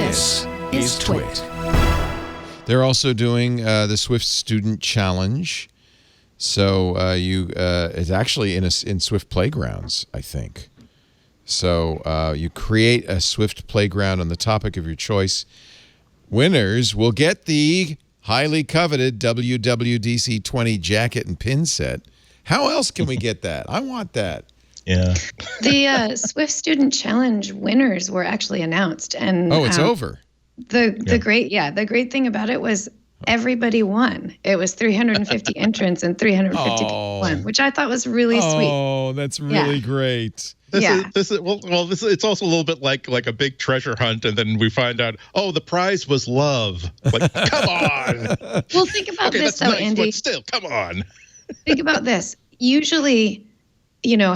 This is TWiT. They're also doing the Swift Student Challenge. So it's actually in Swift Playgrounds, I think. So you create a Swift Playground on the topic of your choice. Winners will get the highly coveted WWDC20 jacket and pin set. How else can we get that? I want that. Yeah. The Swift Student Challenge winners were actually announced, and it's over. The great thing about it was everybody won. It was 350 entrants and 350 people won, which I thought was really sweet. Oh, that's really great. This is it's also a little bit like a big treasure hunt, and then we find out, the prize was love. Like, come on. Well, think about this though, nice, Andy. but still, come on. Think about this. Usually,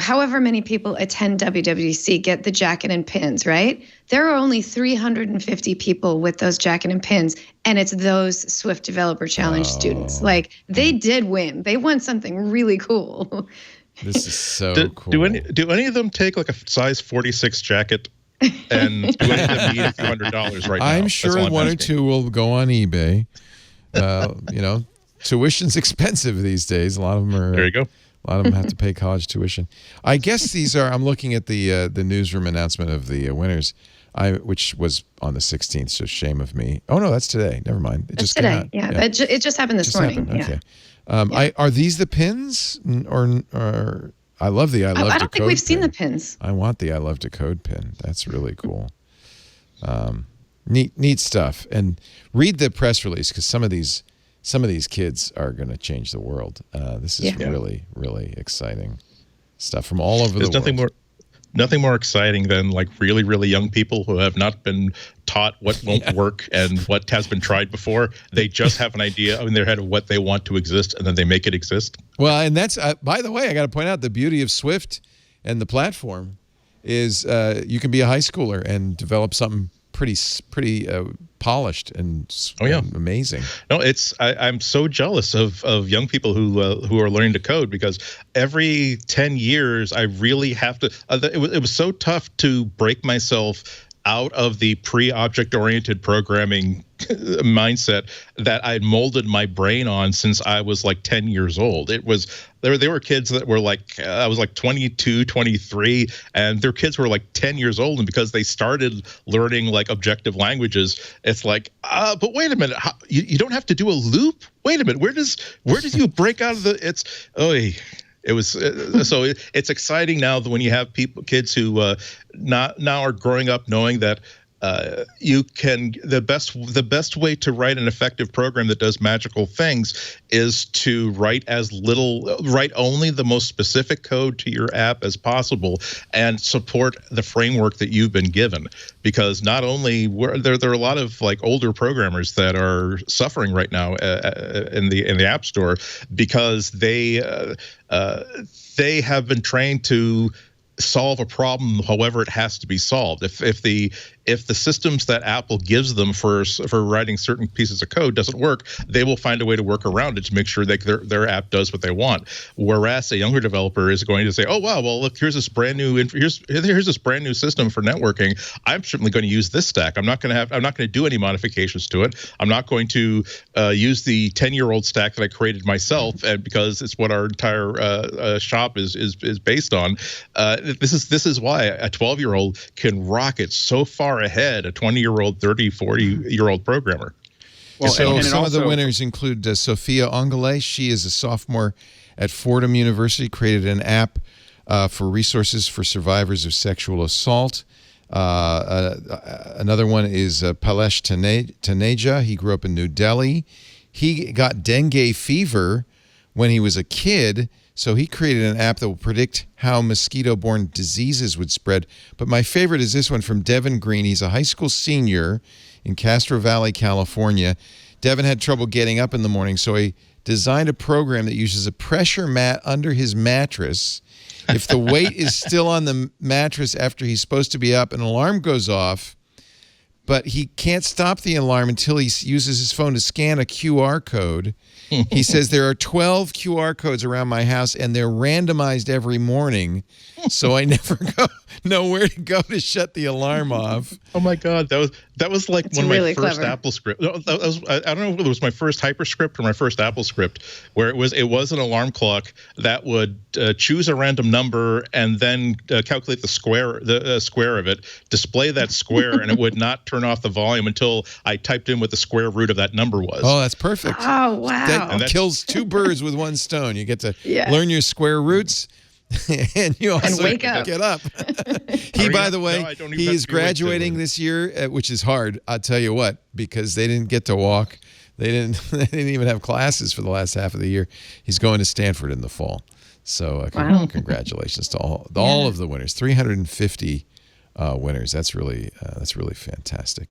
however many people attend WWDC get the jacket and pins, right? There are only 350 people with those jacket and pins, and it's those Swift Developer Challenge students. Like, they did win. They won something really cool. This is so cool. Do any of them take like a size 46 jacket? And do any of them need a few $100s right now? I'm sure one or two will go on eBay. Tuition's expensive these days. A lot of them are. There you go. A lot of them have to pay college tuition. I guess these are. I'm looking at the newsroom announcement of the winners, which was on the 16th. So shame of me. Oh no, that's today. Never mind. It just today. came out. Yeah. It just happened this morning. Okay. Are these the pins or I love the I love to code. I don't think we've seen the pins. I want the I love to code pin. That's really cool. Neat stuff. And read the press release because some of these kids are going to change the world. This is really, really exciting stuff from all over the world. Nothing more exciting than like really, really young people who have not been taught what won't work and what has been tried before. They just have an idea in their head of what they want to exist, and then they make it exist. Well, and that's, by the way, I got to point out the beauty of Swift and the platform is you can be a high schooler and develop something pretty polished and amazing. No, I'm so jealous of young people who are learning to code, because every 10 years I really have to. It was so tough to break myself out of the pre-object-oriented programming mindset that I molded my brain on since I was like 10 years old. There were kids that were like, I was like 22, 23, and their kids were like 10 years old. And because they started learning like objective languages, it's like, but wait a minute, you don't have to do a loop? Wait a minute, where does you break out of the, It was so it's exciting now that when you have kids who now are growing up knowing that you can the best way to write an effective program that does magical things is to write only the most specific code to your app as possible and support the framework that you've been given. Because not only there are a lot of like older programmers that are suffering right now in the App Store because they have been trained to solve a problem however it has to be solved. If the systems that Apple gives them for writing certain pieces of code doesn't work, they will find a way to work around it to make sure that their app does what they want. Whereas a younger developer is going to say, "Oh wow, well look, here's this brand new system for networking. I'm certainly going to use this stack. I'm not going to do any modifications to it. I'm not going to use the 10-year-old stack that I created myself, and because it's what our entire shop is based on." This is why a 12-year-old can rocket so far ahead a 20-year-old, 30, 40-year-old programmer. Well, so some of the winners include Sophia Ongale. She is a sophomore at Fordham University, created an app for resources for survivors of sexual assault. Another one is Palesh Taneja. He grew up in New Delhi. He got dengue fever when he was a kid, so he created an app that will predict how mosquito-borne diseases would spread. But my favorite is this one from Devin Green. He's a high school senior in Castro Valley, California. Devin had trouble getting up in the morning, so he designed a program that uses a pressure mat under his mattress. If the weight is still on the mattress after he's supposed to be up, an alarm goes off, but he can't stop the alarm until he uses his phone to scan a QR code. He says there are 12 QR codes around my house, and they're randomized every morning, so I never know where to go to shut the alarm off. Oh my God, That was like It's one of really my first clever. Apple script. I don't know if it was my first Hyperscript or my first Apple script, where it was an alarm clock that would choose a random number and then calculate the square of it, display that square, and it would not turn off the volume until I typed in what the square root of that number was. Oh, that's perfect. Oh, wow. That kills two birds with one stone. You get to Yeah. learn your square roots, and you also wake up. get up. He, by the way, I don't even he have is to be awake graduating till- this year, which is hard. I'll tell you what, because they didn't get to walk. They didn't. They didn't even have classes for the last half of the year. He's going to Stanford in the fall. So Wow. congratulations to all of the winners. 350 winners. That's really fantastic.